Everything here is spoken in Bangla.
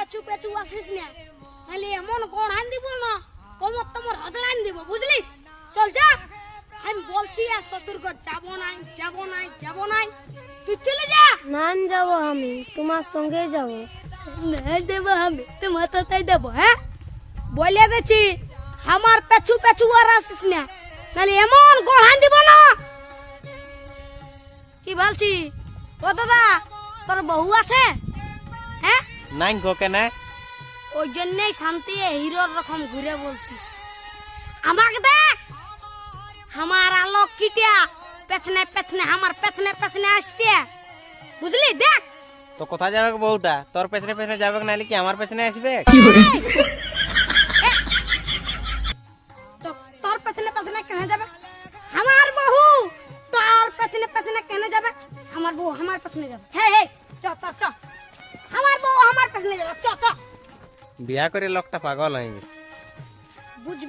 পেছু পেছু আসিস না, নাহলে এমন গড়ান দিব না কোমর তোমার হজড়ান দিব, বুঝলিস? চল যা, আমি বলছি আর শ্বশুর ঘর যাবো নাই যাবো নাই যাবো নাই, তুই চলে যা। না যাবো, আমি তোমার সঙ্গে যাব। না দেবো, আমি তোমার তাই দেবো। হ্যাঁ বলে দিচ্ছি, আমার পেছু পেছু আর আসিস না, নাহলে এমন গড়ান দিব না। কি বলছি? ও দাদা, তোর বউ আছে? হ্যাঁ নাই গো কেন? ওই জন্যই শান্তি হিরোর রকম ঘুরে বলছিস। আমাকে দেখ, আমার আলোক কিটিয়া পেছনে পেছনে আমার পেছনে পেছনে আসছে, বুঝলি? দেখ তো কোথায় যাবে গো বউটা? তোর পেছনে পেছনে যাবে নাহলে কি আমার পেছনে আসবে? তোর পেছনে পেছনে কেন যাবে? আমার বউ তোর পেছনে পেছনে কেন যাবে? আমার বউ আমার পেছনে যাবে। হ্যাঁ হ্যাঁ, চ চ চ, আমার বউ আমার পেছনে যাবে, চ চ। বিয়া করে লোকটা পাগল হয়ে গেছে।